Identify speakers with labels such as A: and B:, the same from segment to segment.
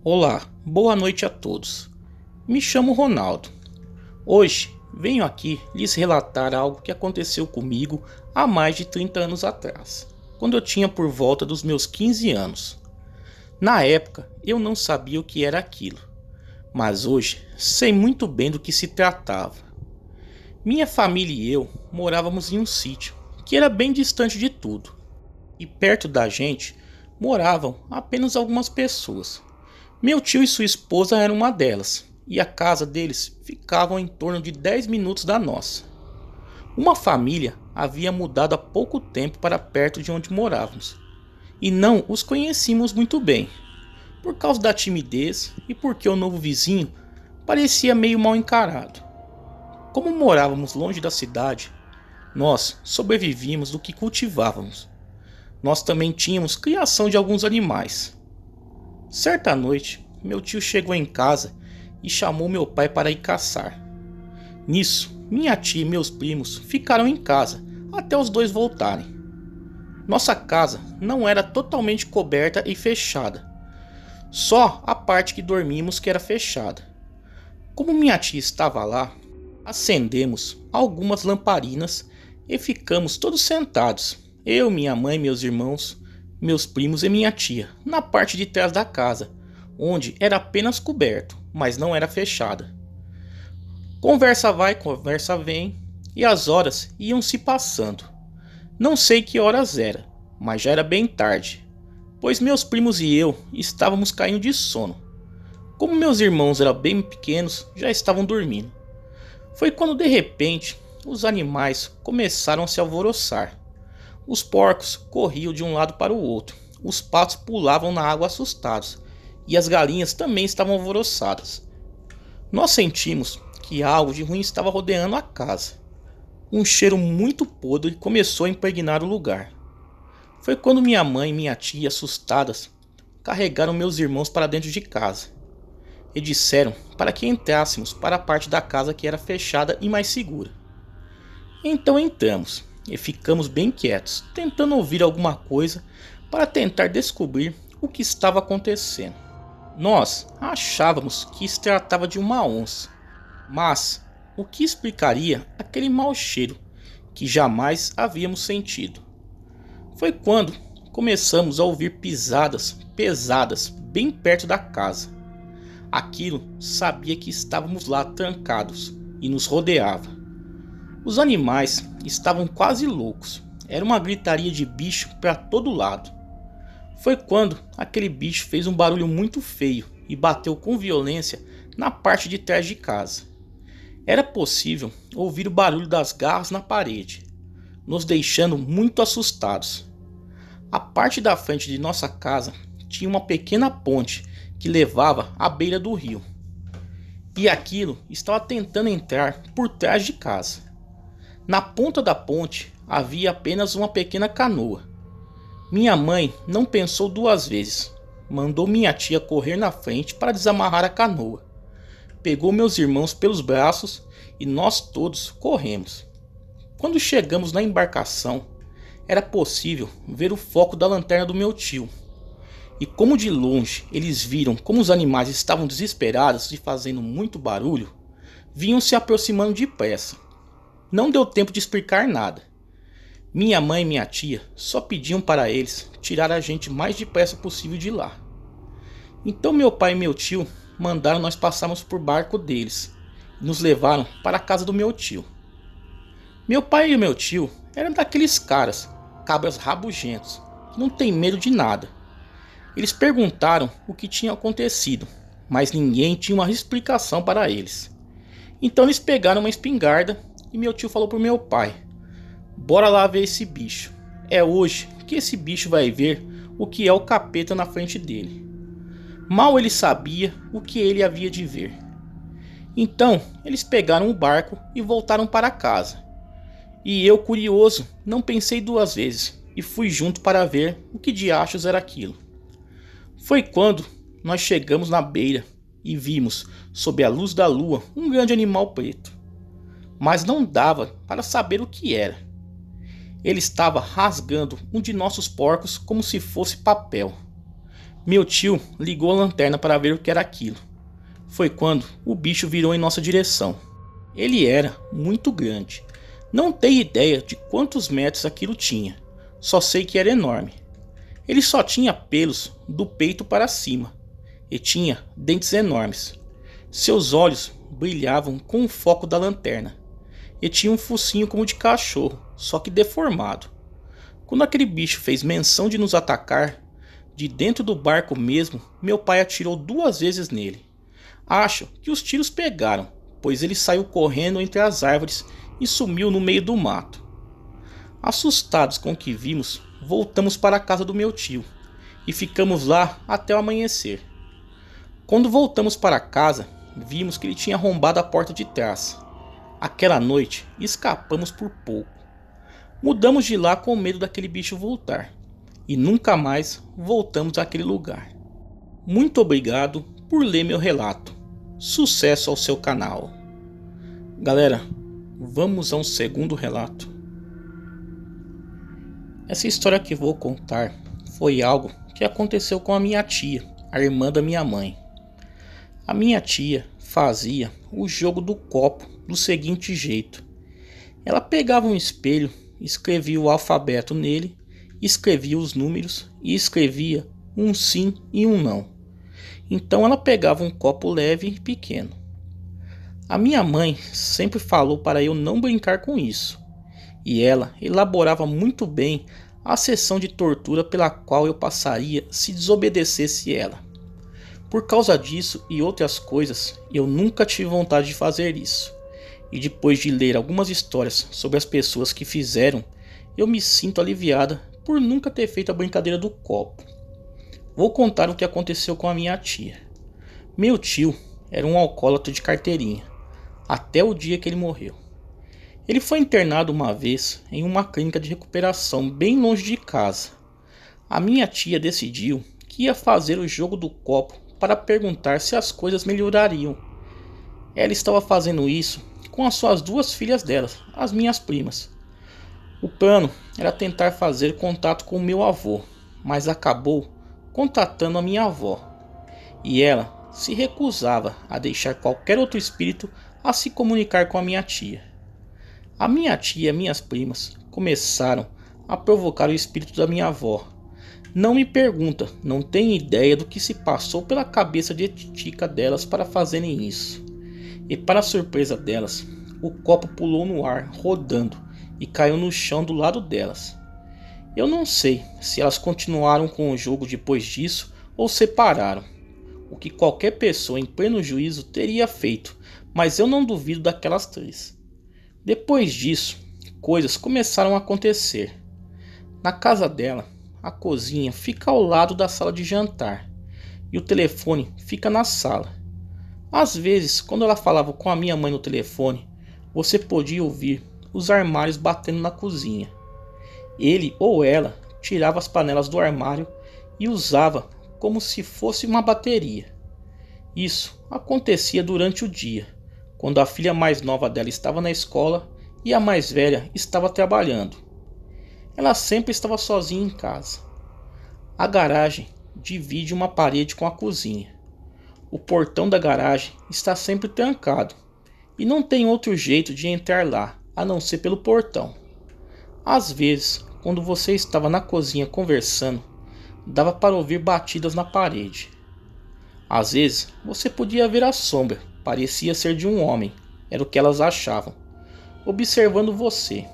A: Olá, boa noite a todos. Me chamo Ronaldo. Hoje venho aqui lhes relatar algo que aconteceu comigo há mais de 30 anos atrás, quando eu tinha por volta dos meus 15 anos. Na época eu não sabia o que era aquilo, mas hoje sei muito bem do que se tratava. Minha família e eu morávamos em um sítio que era bem distante de tudo, e perto da gente moravam apenas algumas pessoas. Meu tio e sua esposa eram uma delas, e a casa deles ficava em torno de 10 minutos da nossa. Uma família havia mudado há pouco tempo para perto de onde morávamos, e não os conhecíamos muito bem, por causa da timidez e porque o novo vizinho parecia meio mal encarado. Como morávamos longe da cidade, nós sobrevivíamos do que cultivávamos. Nós também tínhamos criação de alguns animais. Certa noite, meu tio chegou em casa e chamou meu pai para ir caçar. Nisso, minha tia e meus primos ficaram em casa até os dois voltarem. Nossa casa não era totalmente coberta e fechada, só a parte que dormíamos que era fechada. Como minha tia estava lá, acendemos algumas lamparinas e ficamos todos sentados, eu, minha mãe, meus irmãos, meus primos e minha tia, na parte de trás da casa, onde era apenas coberto, mas não era fechada. Conversa vai, conversa vem, e as horas iam se passando. Não sei que horas era, mas já era bem tarde, pois meus primos e eu estávamos caindo de sono. Como meus irmãos eram bem pequenos, já estavam dormindo. Foi quando de repente os animais começaram a se alvoroçar. Os porcos corriam de um lado para o outro, os patos pulavam na água assustados, e as galinhas também estavam alvoroçadas. Nós sentimos que algo de ruim estava rodeando a casa. Um cheiro muito podre começou a impregnar o lugar. Foi quando minha mãe e minha tia, assustadas, carregaram meus irmãos para dentro de casa e disseram para que entrássemos para a parte da casa que era fechada e mais segura. Então entramos e ficamos bem quietos, tentando ouvir alguma coisa para tentar descobrir o que estava acontecendo. Nós achávamos que se tratava de uma onça, mas o que explicaria aquele mau cheiro que jamais havíamos sentido? Foi quando começamos a ouvir pisadas pesadas bem perto da casa. Aquilo sabia que estávamos lá trancados e nos rodeava. Os animais estavam quase loucos, era uma gritaria de bicho para todo lado. Foi quando aquele bicho fez um barulho muito feio e bateu com violência na parte de trás de casa. Era possível ouvir o barulho das garras na parede, nos deixando muito assustados. A parte da frente de nossa casa tinha uma pequena ponte que levava à beira do rio, e aquilo estava tentando entrar por trás de casa. Na ponta da ponte havia apenas uma pequena canoa. Minha mãe não pensou duas vezes, mandou minha tia correr na frente para desamarrar a canoa. Pegou meus irmãos pelos braços e nós todos corremos. Quando chegamos na embarcação, era possível ver o foco da lanterna do meu tio. E como de longe eles viram como os animais estavam desesperados e fazendo muito barulho, vinham se aproximando depressa. Não deu tempo de explicar nada. Minha mãe e minha tia só pediam para eles tirar a gente o mais depressa possível de lá. Então meu pai e meu tio mandaram nós passarmos por barco deles e nos levaram para a casa do meu tio. Meu pai e meu tio eram daqueles caras, cabras rabugentos, que não tem medo de nada. Eles perguntaram o que tinha acontecido, mas ninguém tinha uma explicação para eles. Então eles pegaram uma espingarda e meu tio falou pro meu pai: bora lá ver esse bicho. É hoje que esse bicho vai ver o que é o capeta na frente dele. Mal ele sabia o que ele havia de ver. Então eles pegaram o barco e voltaram para casa. E eu, curioso, não pensei duas vezes e fui junto para ver o que diachos era aquilo. Foi quando nós chegamos na beira e vimos, sob a luz da lua, um grande animal preto. mas não dava para saber o que era. Ele estava rasgando um de nossos porcos como se fosse papel. Meu tio ligou a lanterna para ver o que era aquilo. Foi quando o bicho virou em nossa direção. Ele era muito grande. Não tenho ideia de quantos metros aquilo tinha. Só sei que era enorme. Ele só tinha pelos do peito para cima e tinha dentes enormes. Seus olhos brilhavam com o foco da lanterna e tinha um focinho como de cachorro, só que deformado. Quando aquele bicho fez menção de nos atacar, de dentro do barco mesmo, meu pai atirou 2 vezes nele. Acho que os tiros pegaram, pois ele saiu correndo entre as árvores e sumiu no meio do mato. Assustados com o que vimos, voltamos para a casa do meu tio e ficamos lá até o amanhecer. Quando voltamos para casa, vimos que ele tinha arrombado a porta de trás. Aquela noite escapamos por pouco. Mudamos de lá com medo daquele bicho voltar e nunca mais voltamos àquele lugar. Muito obrigado por ler meu relato. Sucesso ao seu canal. Galera, vamos a um segundo relato. Essa história que vou contar foi algo que aconteceu com a minha tia, a irmã da minha mãe. A minha tia fazia o jogo do copo do seguinte jeito: ela pegava um espelho, escrevia o alfabeto nele, escrevia os números e escrevia um sim e um não. Então ela pegava um copo leve e pequeno. A minha mãe sempre falou para eu não brincar com isso, e ela elaborava muito bem a sessão de tortura pela qual eu passaria se desobedecesse ela. Por causa disso e outras coisas, eu nunca tive vontade de fazer isso. E depois de ler algumas histórias sobre as pessoas que fizeram, eu me sinto aliviada por nunca ter feito a brincadeira do copo. Vou contar o que aconteceu com a minha tia. Meu tio era um alcoólatra de carteirinha, até o dia que ele morreu. Ele foi internado uma vez em uma clínica de recuperação bem longe de casa. A minha tia decidiu que ia fazer o jogo do copo para perguntar se as coisas melhorariam. Ela estava fazendo isso com as suas 2 filhas dela, as minhas primas. O plano era tentar fazer contato com o meu avô, mas acabou contatando a minha avó. E ela se recusava a deixar qualquer outro espírito a se comunicar com a minha tia. A minha tia e minhas primas começaram a provocar o espírito da minha avó. Não me pergunta, não tenho ideia do que se passou pela cabeça de titica delas para fazerem isso. E para surpresa delas, o copo pulou no ar, rodando, e caiu no chão do lado delas. Eu não sei se elas continuaram com o jogo depois disso ou separaram, o que qualquer pessoa em pleno juízo teria feito, mas eu não duvido daquelas 3. Depois disso, coisas começaram a acontecer. Na casa dela, a cozinha fica ao lado da sala de jantar e o telefone fica na sala. Às vezes, quando ela falava com a minha mãe no telefone, você podia ouvir os armários batendo na cozinha. Ele ou ela tirava as panelas do armário e usava como se fosse uma bateria. Isso acontecia durante o dia, quando a filha mais nova dela estava na escola e a mais velha estava trabalhando. Ela sempre estava sozinha em casa. A garagem divide uma parede com a cozinha. O portão da garagem está sempre trancado e não tem outro jeito de entrar lá a não ser pelo portão. Às vezes, quando você estava na cozinha conversando, dava para ouvir batidas na parede. Às vezes, você podia ver a sombra, parecia ser de um homem, era o que elas achavam, observando você.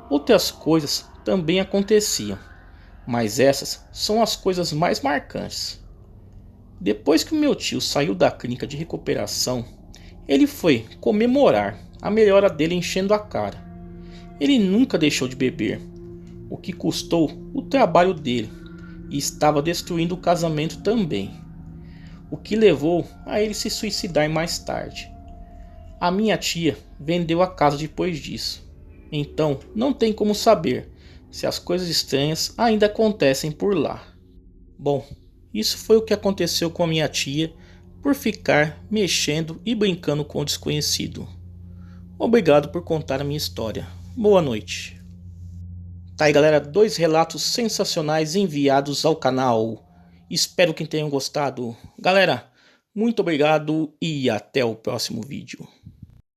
A: Outras coisas também aconteciam, mas essas são as coisas mais marcantes. Depois que o meu tio saiu da clínica de recuperação, ele foi comemorar a melhora dele enchendo a cara. Ele nunca deixou de beber, o que custou o trabalho dele e estava destruindo o casamento também, o que levou a ele se suicidar mais tarde. A minha tia vendeu a casa depois disso, então não tem como saber se as coisas estranhas ainda acontecem por lá. Bom, isso foi o que aconteceu com a minha tia por ficar mexendo e brincando com o desconhecido. Obrigado por contar a minha história. Boa noite. Tá aí, galera, 2 relatos sensacionais enviados ao canal. Espero que tenham gostado. Galera, muito obrigado e até o próximo vídeo.